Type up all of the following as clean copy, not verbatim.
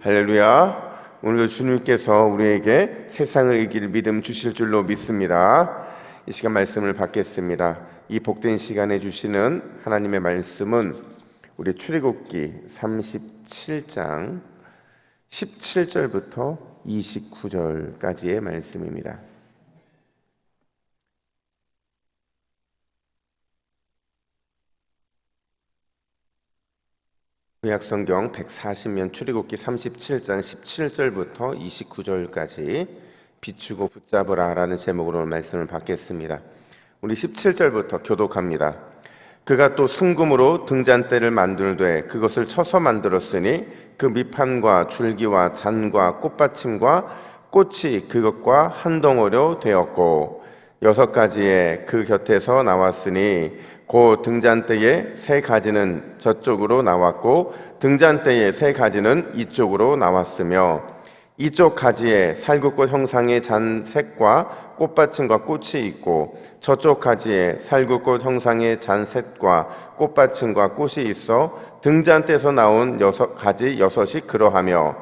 할렐루야. 오늘도 주님께서 우리에게 세상을 이길 믿음 주실 줄로 믿습니다. 이 시간 말씀을 받겠습니다. 이 복된 시간에 주시는 하나님의 말씀은 우리 출애굽기 37장 17절부터 29절까지의 말씀입니다. 구약성경 140면 출애굽기 37장 17절부터 29절까지 비추고 붙잡으라 라는 제목으로 말씀을 받겠습니다. 우리 17절부터 교독합니다. 그가 또 순금으로 등잔대를 만들되 그것을 쳐서 만들었으니 그 밑판과 줄기와 잔과 꽃받침과 꽃이 그것과 한 덩어리로 되었고 6가지의 그 곁에서 나왔으니 그 등잔대의 3가지는 저쪽으로 나왔고 등잔대의 3가지는 이쪽으로 나왔으며 이쪽 가지에 살구꽃 형상의 잔셋과 꽃받침과 꽃이 있고 저쪽 가지에 살구꽃 형상의 잔셋과 꽃받침과 꽃이 있어 등잔대에서 나온 6가지 6이 그러하며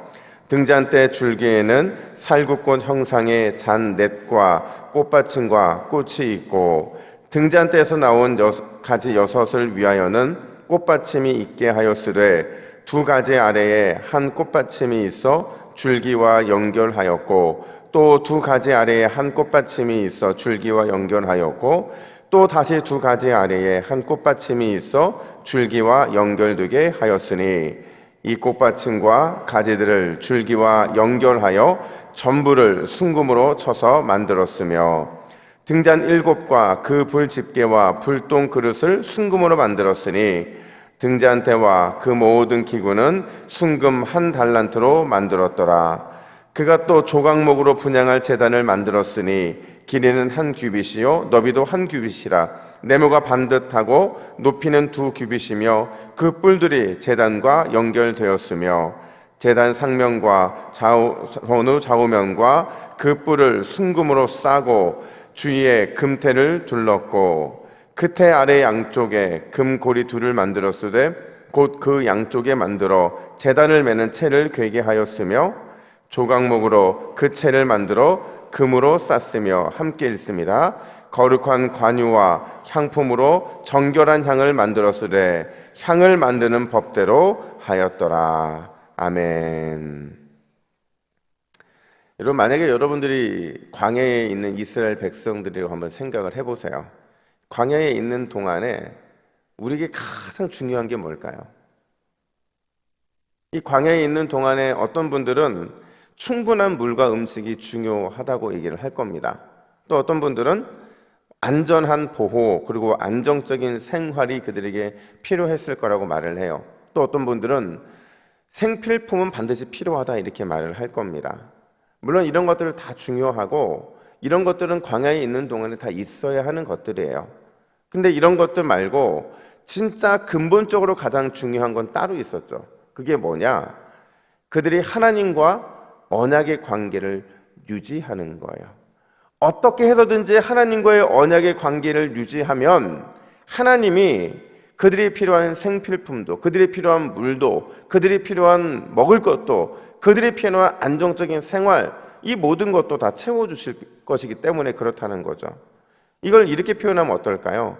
등잔대 줄기에는 살구꽃 형상의 잔넷과 꽃받침과 꽃이 있고 등잔대에서 나온 6가지 6을 위하여는 꽃받침이 있게 하였으되 2가지 아래에 한 꽃받침이 있어 줄기와 연결하였고 또 2가지 아래에 한 꽃받침이 있어 줄기와 연결하였고 또 다시 2가지 아래에 한 꽃받침이 있어 줄기와 연결되게 하였으니 이 꽃받침과 가지들을 줄기와 연결하여 전부를 순금으로 쳐서 만들었으며 등잔 7과 그 불 집게와 불똥 그릇을 순금으로 만들었으니 등잔대와 그 모든 기구는 순금 1달란트로 만들었더라. 그가 또 조각목으로 분향할 제단을 만들었으니 길이는 1규빗이요 너비도 1규빗이라 네모가 반듯하고 높이는 2규빗이며 그 뿔들이 제단과 연결되었으며 제단 상면과 전후 좌우면과 그 뿔을 순금으로 싸고 주위에 금테를 둘렀고 그 테 아래 양쪽에 금고리 2를 만들었으되 곧 그 양쪽에 만들어 제단을 매는 채를 괴게 하였으며 조각목으로 그 채를 만들어 금으로 쌌으며 함께 있습니다. 거룩한 관유와 향품으로 정결한 향을 만들었으되 향을 만드는 법대로 하였더라. 아멘. 여러분, 만약에 여러분들이 광야에 있는 이스라엘 백성들이라고 한번 생각을 해보세요. 광야에 있는 동안에 우리에게 가장 중요한 게 뭘까요? 이 광야에 있는 동안에 어떤 분들은 충분한 물과 음식이 중요하다고 얘기를 할 겁니다. 또 어떤 분들은 안전한 보호 그리고 안정적인 생활이 그들에게 필요했을 거라고 말을 해요. 또 어떤 분들은 생필품은 반드시 필요하다 이렇게 말을 할 겁니다. 물론 이런 것들을 다 중요하고 이런 것들은 광야에 있는 동안에 다 있어야 하는 것들이에요. 근데 이런 것들 말고 진짜 근본적으로 가장 중요한 건 따로 있었죠. 그게 뭐냐? 그들이 하나님과 언약의 관계를 유지하는 거예요. 어떻게 해서든지 하나님과의 언약의 관계를 유지하면 하나님이 그들이 필요한 생필품도, 그들이 필요한 물도, 그들이 필요한 먹을 것도, 그들이 필요한 안정적인 생활, 이 모든 것도 다 채워주실 것이기 때문에 그렇다는 거죠. 이걸 이렇게 표현하면 어떨까요?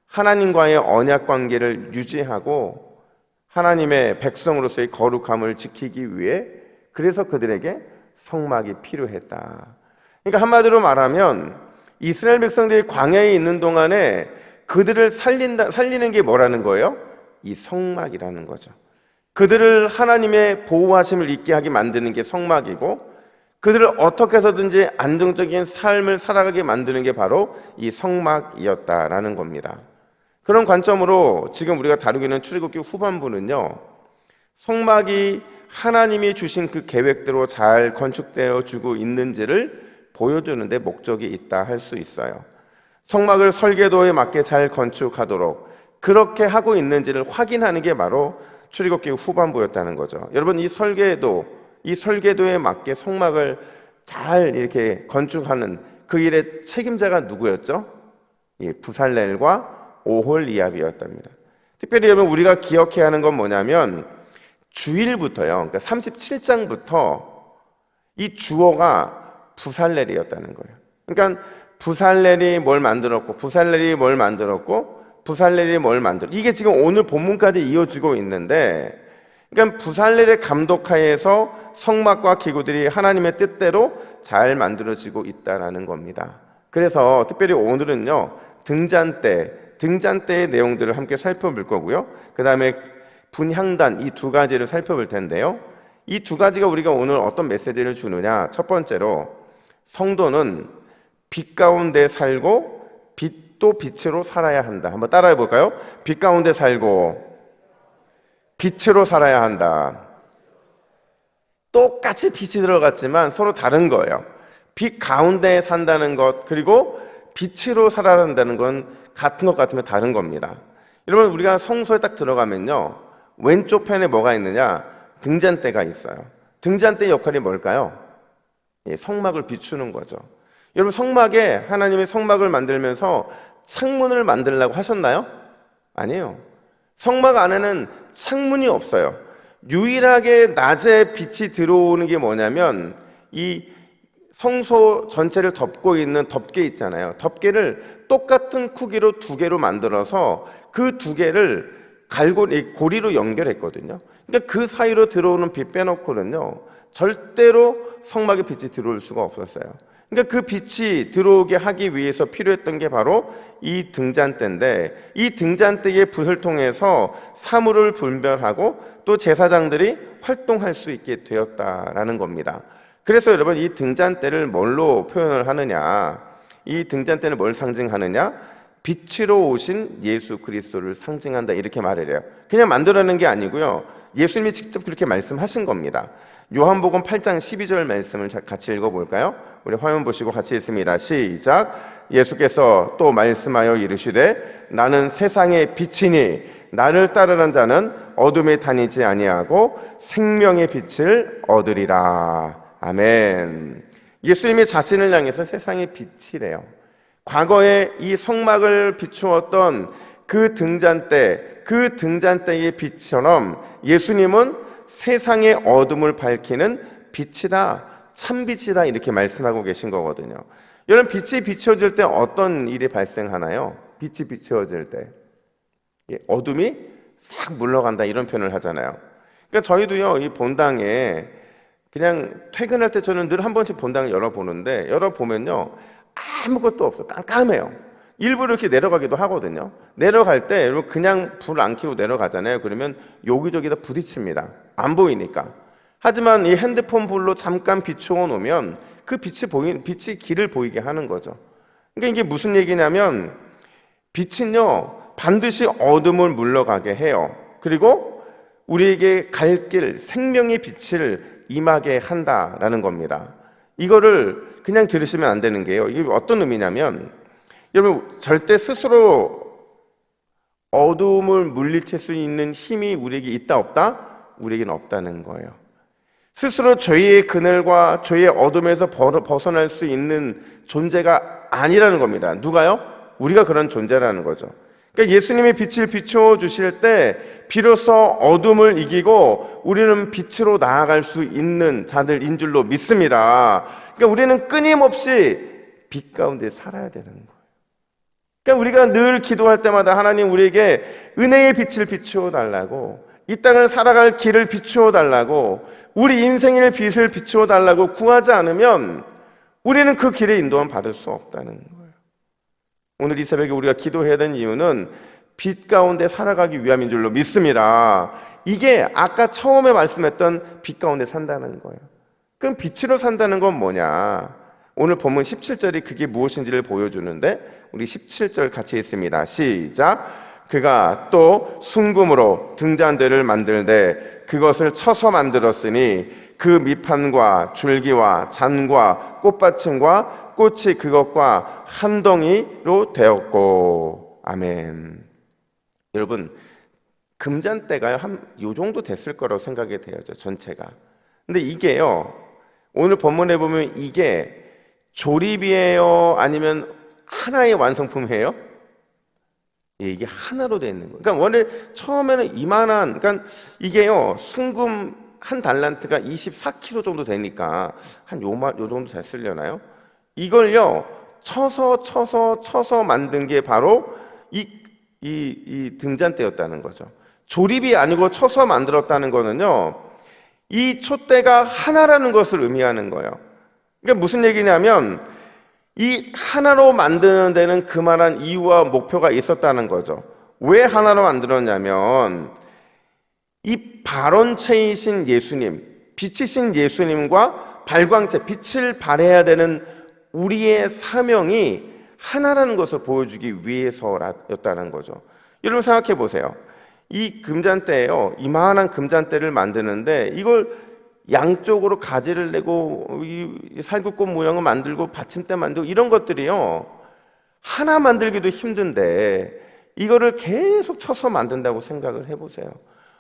하나님과의 언약 관계를 유지하고 하나님의 백성으로서의 거룩함을 지키기 위해 그래서 그들에게 성막이 필요했다. 그러니까 한마디로 말하면 이스라엘 백성들이 광야에 있는 동안에 그들을 살리는 게 뭐라는 거예요? 이 성막이라는 거죠. 그들을 하나님의 보호하심을 잊게 하게 만드는 게 성막이고 그들을 어떻게 해서든지 안정적인 삶을 살아가게 만드는 게 바로 이 성막이었다라는 겁니다. 그런 관점으로 지금 우리가 다루고 있는 출애굽기 후반부는요, 성막이 하나님이 주신 그 계획대로 잘 건축되어 주고 있는지를 보여주는 데 목적이 있다 할 수 있어요. 성막을 설계도에 맞게 잘 건축하도록 그렇게 하고 있는지를 확인하는 게 바로 출애굽기 후반부였다는 거죠. 여러분, 이 설계도에 맞게 성막을 잘 이렇게 건축하는 그 일의 책임자가 누구였죠? 부살렐과 오홀리압이었답니다. 특별히 여러분 우리가 기억해야 하는 건 뭐냐면 주일부터요, 그러니까 37장부터 이 주어가 부살렐이었다는 거예요. 그러니까 부살렐이 뭘 만들었고, 부살렐이 뭘 만들었고, 부살렐이 뭘 만들었고, 이게 지금 오늘 본문까지 이어지고 있는데, 그러니까 부살렐의 감독하에서 성막과 기구들이 하나님의 뜻대로 잘 만들어지고 있다라는 겁니다. 그래서 특별히 오늘은요, 등잔대의 내용들을 함께 살펴볼 거고요. 그 다음에 분향단, 이 두 가지를 살펴볼 텐데요. 이 두 가지가 우리가 오늘 어떤 메시지를 주느냐. 첫 번째로, 성도는 빛 가운데 살고 빛도 빛으로 살아야 한다. 한번 따라해 볼까요? 빛 가운데 살고 빛으로 살아야 한다. 똑같이 빛이 들어갔지만 서로 다른 거예요. 빛 가운데 산다는 것, 그리고 빛으로 살아야 한다는 건 같은 것 같으면 다른 겁니다. 여러분, 우리가 성소에 딱 들어가면요, 왼쪽 편에 뭐가 있느냐? 등잔대가 있어요. 등잔대의 역할이 뭘까요? 성막을 비추는 거죠. 여러분, 성막에, 하나님이 성막을 만들면서 창문을 만들려고 하셨나요? 아니에요. 성막 안에는 창문이 없어요. 유일하게 낮에 빛이 들어오는 게 뭐냐면 이 성소 전체를 덮고 있는 덮개 있잖아요. 덮개를 똑같은 크기로 두 개로 만들어서 그 두 개를 고리로 연결했거든요. 그러니까 그 사이로 들어오는 빛 빼놓고는요, 절대로 성막에 빛이 들어올 수가 없었어요. 그러니까 그 빛이 들어오게 하기 위해서 필요했던 게 바로 이 등잔대인데, 이 등잔대의 붓을 통해서 사물을 분별하고 또 제사장들이 활동할 수 있게 되었다라는 겁니다. 그래서 여러분, 이 등잔대를 뭘로 표현을 하느냐? 이 등잔대는 뭘 상징하느냐? 빛으로 오신 예수 그리스도를 상징한다, 이렇게 말을 해요. 그냥 만들어낸 게 아니고요, 예수님이 직접 그렇게 말씀하신 겁니다. 요한복음 8장 12절 말씀을 같이 읽어볼까요? 우리 화면 보시고 같이 읽습니다. 시작. 예수께서 또 말씀하여 이르시되 나는 세상의 빛이니 나를 따르는 자는 어둠에 다니지 아니하고 생명의 빛을 얻으리라. 아멘. 예수님이 자신을 향해서 세상의 빛이래요. 과거에 이 성막을 비추었던 그 등잔대의 빛처럼 예수님은 세상의 어둠을 밝히는 빛이다, 참빛이다, 이렇게 말씀하고 계신 거거든요. 여러분, 빛이 비춰질 때 어떤 일이 발생하나요? 빛이 비춰질 때 어둠이 싹 물러간다, 이런 표현을 하잖아요. 그러니까 저희도요, 이 본당에 그냥 퇴근할 때 저는 늘 한 번씩 본당을 열어보는데, 열어보면요, 아무것도 없어. 깜깜해요. 일부러 이렇게 내려가기도 하거든요. 내려갈 때 여러분, 그냥 불 안 켜고 내려가잖아요. 그러면 여기저기다 부딪힙니다. 안 보이니까. 하지만 이 핸드폰 불로 잠깐 비추어 놓으면 그 빛이 길을 보이게 하는 거죠. 그러니까 이게 무슨 얘기냐면, 빛은요, 반드시 어둠을 물러가게 해요. 그리고 우리에게 갈 길, 생명의 빛을 임하게 한다라는 겁니다. 이거를 그냥 들으시면 안 되는 게요, 이게 어떤 의미냐면, 여러분, 절대 스스로 어둠을 물리칠 수 있는 힘이 우리에게 있다 없다? 우리에게는 없다는 거예요. 스스로 죄의 그늘과 죄의 어둠에서 벗어날 수 있는 존재가 아니라는 겁니다. 누가요? 우리가 그런 존재라는 거죠. 그러니까 예수님이 빛을 비추어 주실 때 비로소 어둠을 이기고 우리는 빛으로 나아갈 수 있는 자들인 줄로 믿습니다. 그러니까 우리는 끊임없이 빛 가운데 살아야 되는 거예요. 그러니까 우리가 늘 기도할 때마다 하나님, 우리에게 은혜의 빛을 비추어 달라고, 이 땅을 살아갈 길을 비추어 달라고, 우리 인생의 빛을 비추어 달라고 구하지 않으면 우리는 그 길에 인도함 받을 수 없다는 거예요. 오늘 이 새벽에 우리가 기도해야 되는 이유는 빛 가운데 살아가기 위함인 줄로 믿습니다. 이게 아까 처음에 말씀했던 빛 가운데 산다는 거예요. 그럼 빛으로 산다는 건 뭐냐? 오늘 본문 17절이 그게 무엇인지를 보여주는데, 우리 17절 같이 읽습니다. 시작. 그가 또 순금으로 등잔대를 만들되 그것을 쳐서 만들었으니 그 밑판과 줄기와 잔과 꽃받침과 꽃이 그것과 한 덩이로 되었고. 아멘. 여러분, 금잔대가 요 정도 됐을 거라고 생각이 돼요, 전체가. 근데 이게요, 오늘 본문에 보면 이게 조립이에요? 아니면 하나의 완성품이에요? 예, 이게 하나로 되어 있는 거예요. 그러니까 원래 처음에는 이만한, 그러니까 이게요, 순금 한 달란트가 24kg 정도 되니까 한 요 정도 됐으려나요? 이걸요, 쳐서 만든 게 바로 이 등잔대였다는 거죠. 조립이 아니고 쳐서 만들었다는 거는요, 이 촛대가 하나라는 것을 의미하는 거예요. 그러니까 무슨 얘기냐면, 이 하나로 만드는 데는 그만한 이유와 목표가 있었다는 거죠. 왜 하나로 만들었냐면, 이 발원체이신 예수님, 빛이신 예수님과 발광체, 빛을 발해야 되는 우리의 사명이 하나라는 것을 보여주기 위해서였다는 거죠. 여러분 생각해 보세요. 이 금잔대예요. 이만한 금잔대를 만드는데 이걸 양쪽으로 가지를 내고 이 살구꽃 모양을 만들고 받침대 만들고 이런 것들이요, 하나 만들기도 힘든데 이거를 계속 쳐서 만든다고 생각을 해보세요.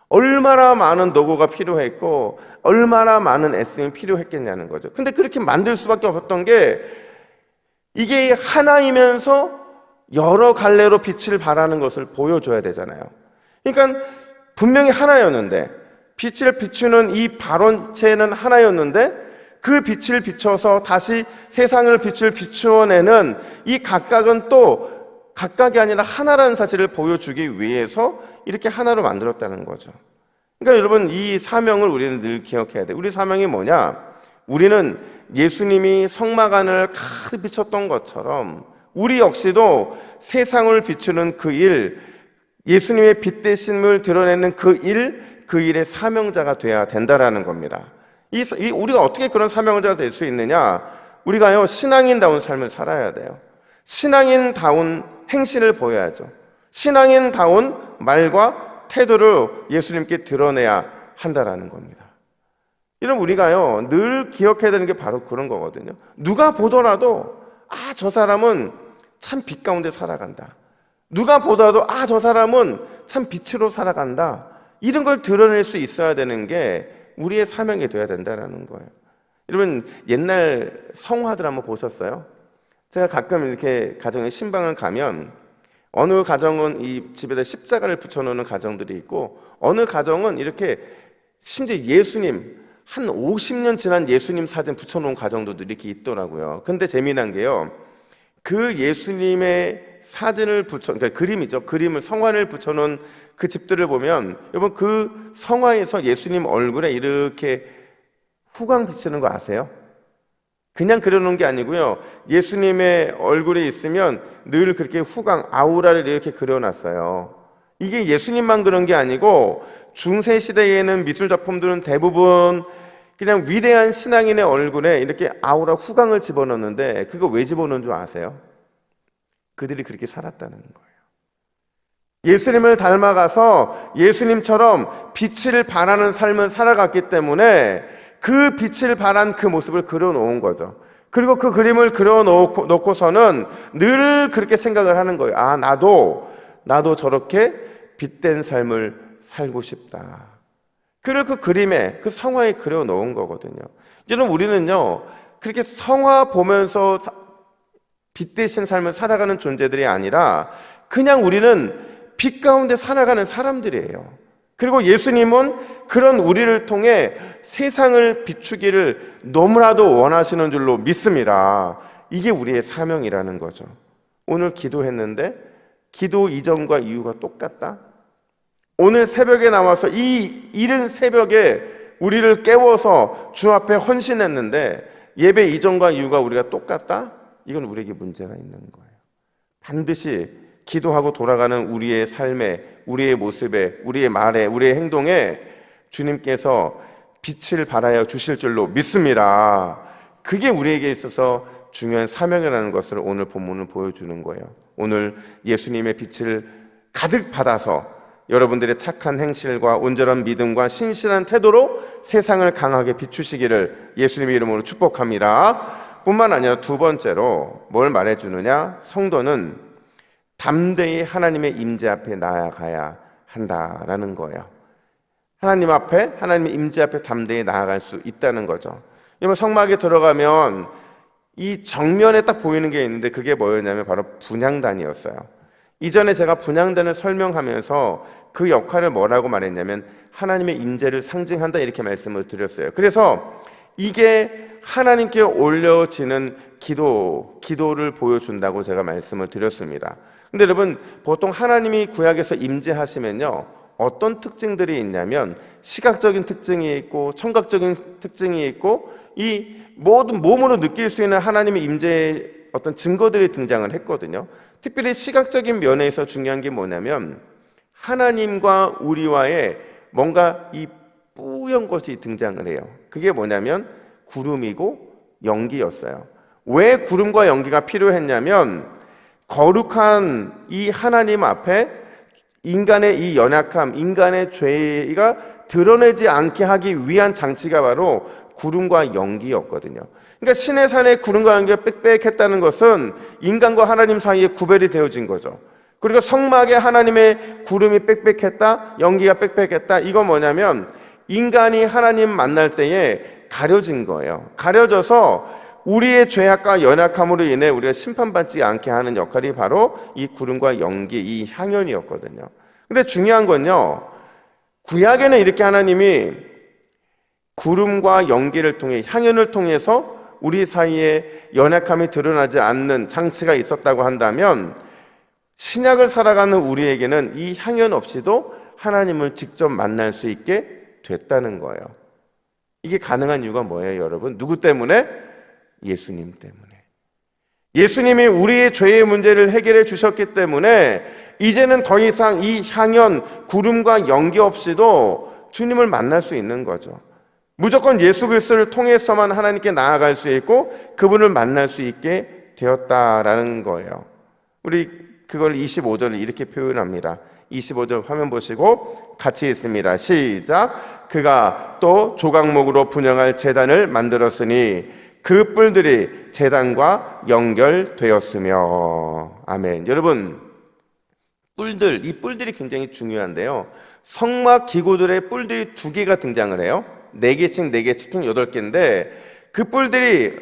얼마나 많은 노고가 필요했고 얼마나 많은 애씀이 필요했겠냐는 거죠. 근데 그렇게 만들 수밖에 없었던 게, 이게 하나이면서 여러 갈래로 빛을 발하는 것을 보여줘야 되잖아요. 그러니까 분명히 하나였는데, 빛을 비추는 이 발원체는 하나였는데 그 빛을 비춰서 다시 세상을 빛을 비추어내는 이 각각은 또 각각이 아니라 하나라는 사실을 보여주기 위해서 이렇게 하나로 만들었다는 거죠. 그러니까 여러분, 이 사명을 우리는 늘 기억해야 돼요. 우리 사명이 뭐냐? 우리는 예수님이 성막안을 가득 비췄던 것처럼 우리 역시도 세상을 비추는 그 일, 예수님의 빛 되심을 드러내는 그 일의 사명자가 돼야 된다라는 겁니다. 우리가 어떻게 그런 사명자가 될 수 있느냐? 우리가요, 신앙인다운 삶을 살아야 돼요. 신앙인다운 행실을 보여야죠. 신앙인다운 말과 태도를 예수님께 드러내야 한다라는 겁니다. 이런 우리가요, 늘 기억해야 되는 게 바로 그런 거거든요. 누가 보더라도 저 사람은 참 빛 가운데 살아간다. 누가 보더라도 저 사람은 참 빛으로 살아간다. 이런 걸 드러낼 수 있어야 되는 게 우리의 사명이 되어야 된다는 거예요. 여러분, 옛날 성화들 한번 보셨어요? 제가 가끔 이렇게 가정에 신방을 가면 어느 가정은 이 집에다 십자가를 붙여놓는 가정들이 있고, 어느 가정은 이렇게 심지어 예수님, 한 50년 지난 예수님 사진 붙여놓은 가정들도 이렇게 있더라고요. 근데 재미난 게요, 그 예수님의 사진을 그러니까 그림이죠. 그림을, 성화를 붙여놓은 그 집들을 보면, 여러분, 그 성화에서 예수님 얼굴에 이렇게 후광 비치는 거 아세요? 그냥 그려놓은 게 아니고요, 예수님의 얼굴에 있으면 늘 그렇게 후광, 아우라를 이렇게 그려놨어요. 이게 예수님만 그런 게 아니고 중세 시대에는 미술 작품들은 대부분 그냥 위대한 신앙인의 얼굴에 이렇게 아우라, 후광을 집어넣는데, 그거 왜 집어넣은 줄 아세요? 그들이 그렇게 살았다는 거예요. 예수님을 닮아가서 예수님처럼 빛을 발하는 삶을 살아갔기 때문에 그 빛을 발한 그 모습을 그려놓은 거죠. 그리고 그 그림을 그려놓고서는 늘 그렇게 생각을 하는 거예요. 나도 저렇게 빛된 삶을 살고 싶다. 그리고 그 그림에, 그 성화에 그려놓은 거거든요. 여러분, 우리는요, 그렇게 성화 보면서 빛 대신 삶을 살아가는 존재들이 아니라 그냥 우리는 빛 가운데 살아가는 사람들이에요. 그리고 예수님은 그런 우리를 통해 세상을 비추기를 너무나도 원하시는 줄로 믿습니다. 이게 우리의 사명이라는 거죠. 오늘 기도했는데 기도 이전과 이후가 똑같다? 오늘 새벽에 나와서 이 이른 새벽에 우리를 깨워서 주 앞에 헌신했는데 예배 이전과 이후가 우리가 똑같다? 이건 우리에게 문제가 있는 거예요. 반드시 기도하고 돌아가는 우리의 삶에, 우리의 모습에, 우리의 말에, 우리의 행동에 주님께서 빛을 발하여 주실 줄로 믿습니다. 그게 우리에게 있어서 중요한 사명이라는 것을 오늘 본문은 보여주는 거예요. 오늘 예수님의 빛을 가득 받아서 여러분들의 착한 행실과 온전한 믿음과 신실한 태도로 세상을 강하게 비추시기를 예수님의 이름으로 축복합니다. 뿐만 아니라 두 번째로 뭘 말해주느냐? 성도는 담대히 하나님의 임재 앞에 나아가야 한다라는 거예요. 하나님 앞에, 하나님의 임재 앞에 담대히 나아갈 수 있다는 거죠. 여러분, 성막에 들어가면 이 정면에 딱 보이는 게 있는데 그게 뭐였냐면 바로 분향단이었어요. 이전에 제가 분향단을 설명하면서 그 역할을 뭐라고 말했냐면 하나님의 임재를 상징한다 이렇게 말씀을 드렸어요. 그래서 이게 하나님께 올려지는 기도를 보여준다고 제가 말씀을 드렸습니다. 근데 여러분, 보통 하나님이 구약에서 임재하시면요, 어떤 특징들이 있냐면 시각적인 특징이 있고 청각적인 특징이 있고 이 모든 몸으로 느낄 수 있는 하나님의 임재의 어떤 증거들이 등장을 했거든요. 특별히 시각적인 면에서 중요한 게 뭐냐면 하나님과 우리와의 뭔가 이 뿌연 것이 등장을 해요. 그게 뭐냐면 구름이고 연기였어요. 왜 구름과 연기가 필요했냐면 거룩한 이 하나님 앞에 인간의 이 연약함, 인간의 죄가 드러내지 않게 하기 위한 장치가 바로 구름과 연기였거든요. 그러니까 신의 산에 구름과 연기가 빽빽했다는 것은 인간과 하나님 사이에 구별이 되어진 거죠. 그리고 성막에 하나님의 구름이 빽빽했다, 연기가 빽빽했다. 이건 뭐냐면 인간이 하나님 만날 때에 가려진 거예요. 가려져서 우리의 죄악과 연약함으로 인해 우리가 심판받지 않게 하는 역할이 바로 이 구름과 연기, 이 향연이었거든요. 근데 중요한 건요, 구약에는 이렇게 하나님이 구름과 연기를 통해, 향연을 통해서 우리 사이에 연약함이 드러나지 않는 장치가 있었다고 한다면 신약을 살아가는 우리에게는 이 향연 없이도 하나님을 직접 만날 수 있게 됐다는 거예요. 이게 가능한 이유가 뭐예요, 여러분? 누구 때문에? 예수님 때문에. 예수님이 우리의 죄의 문제를 해결해 주셨기 때문에 이제는 더 이상 이 향연, 구름과 연기 없이도 주님을 만날 수 있는 거죠. 무조건 예수 그리스도를 통해서만 하나님께 나아갈 수 있고 그분을 만날 수 있게 되었다라는 거예요. 우리 그걸 25절을 이렇게 표현합니다. 25절 화면 보시고 같이 읽습니다. 시작. 그가 또 조각목으로 분향할 제단을 만들었으니 그 뿔들이 제단과 연결되었으며. 아멘. 여러분, 이 뿔들이 굉장히 중요한데요. 성막 기구들의 뿔들이 2개가 등장을 해요. 4개씩 총 8개인데 그 뿔들이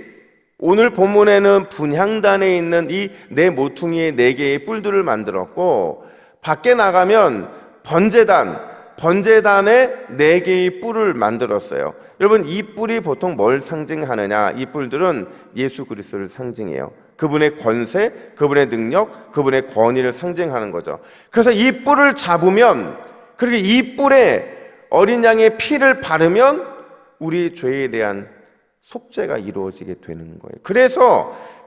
오늘 본문에는 분향단에 있는 이 4모퉁이의 4개의 뿔들을 만들었고, 밖에 나가면 번제단에 4개의 뿔을 만들었어요. 여러분, 이 뿔이 보통 뭘 상징하느냐? 이 뿔들은 예수 그리스도를 상징해요. 그분의 권세, 그분의 능력, 그분의 권위를 상징하는 거죠. 그래서 이 뿔을 잡으면, 그리고 이 뿔에 어린 양의 피를 바르면 우리 죄에 대한 속죄가 이루어지게 되는 거예요.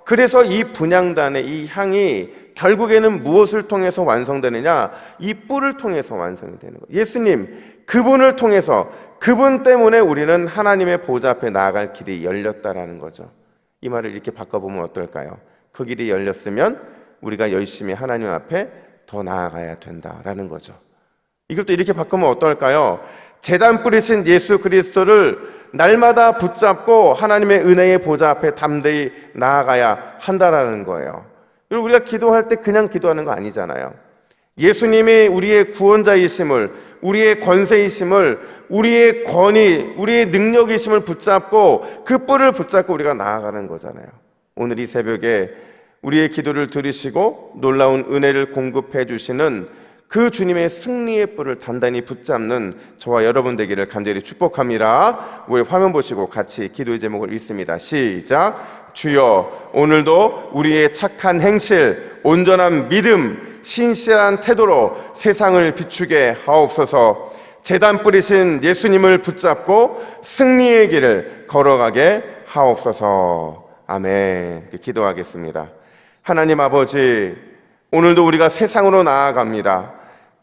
그래서 이 분향단의 이 향이 결국에는 무엇을 통해서 완성되느냐? 이 뿔을 통해서 완성이 되는 거예요. 예수님, 그분을 통해서, 그분 때문에 우리는 하나님의 보좌 앞에 나아갈 길이 열렸다라는 거죠. 이 말을 이렇게 바꿔보면 어떨까요? 그 길이 열렸으면 우리가 열심히 하나님 앞에 더 나아가야 된다라는 거죠. 이걸 또 이렇게 바꾸면 어떨까요? 제단 뿌리신 예수 그리스도를 날마다 붙잡고 하나님의 은혜의 보좌 앞에 담대히 나아가야 한다라는 거예요. 그리고 우리가 기도할 때 그냥 기도하는 거 아니잖아요. 예수님이 우리의 구원자이심을, 우리의 권세이심을, 우리의 권위, 우리의 능력이심을 붙잡고 그 뿔을 붙잡고 우리가 나아가는 거잖아요. 오늘 이 새벽에 우리의 기도를 들으시고 놀라운 은혜를 공급해 주시는 그 주님의 승리의 뿔을 단단히 붙잡는 저와 여러분 되기를 간절히 축복합니다. 우리 화면 보시고 같이 기도의 제목을 읽습니다. 시작. 주여, 오늘도 우리의 착한 행실, 온전한 믿음, 신실한 태도로 세상을 비추게 하옵소서. 제단 뿌리신 예수님을 붙잡고 승리의 길을 걸어가게 하옵소서. 아멘. 기도하겠습니다. 하나님 아버지, 오늘도 우리가 세상으로 나아갑니다.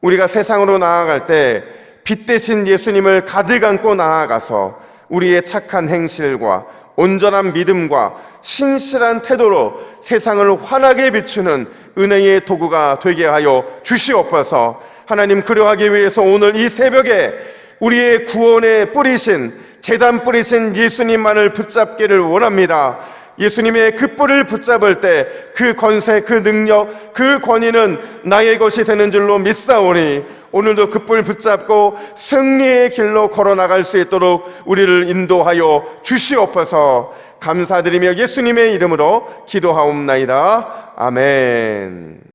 우리가 세상으로 나아갈 때 빛 대신 예수님을 가득 안고 나아가서 우리의 착한 행실과 온전한 믿음과 신실한 태도로 세상을 환하게 비추는 은혜의 도구가 되게 하여 주시옵소서. 하나님, 그러하기 위해서 오늘 이 새벽에 우리의 구원에 뿌리신, 제단 뿌리신 예수님만을 붙잡기를 원합니다. 예수님의 그 뿔을 붙잡을 때 그 권세, 그 능력, 그 권위는 나의 것이 되는 줄로 믿사오니 오늘도 그 뿔 붙잡고 승리의 길로 걸어나갈 수 있도록 우리를 인도하여 주시옵소서. 감사드리며 예수님의 이름으로 기도하옵나이다. 아멘.